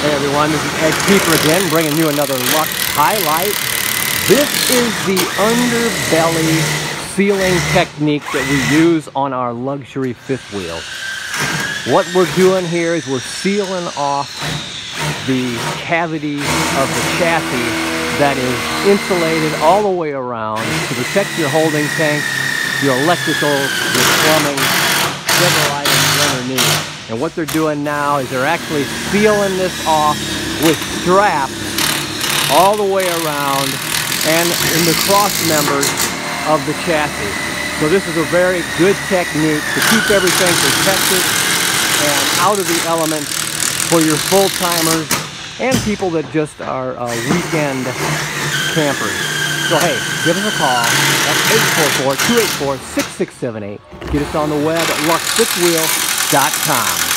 Hey everyone, this is Ed Keeper again, bringing you another Luxe highlight. This is the underbelly sealing technique that we use on our luxury fifth wheel. What we're doing here is we're sealing off the cavity of the chassis that is insulated all the way around to protect your holding tank, your electrical, your plumbing, several items underneath. And what they're doing now is they're actually sealing this off with straps all the way around and in the cross members of the chassis. So this is a very good technique to keep everything protected and out of the elements for your full-timers and people that just are weekend campers. So hey, give us a call at 844-284-6678. Get us on the web at luxefifthwheel.com.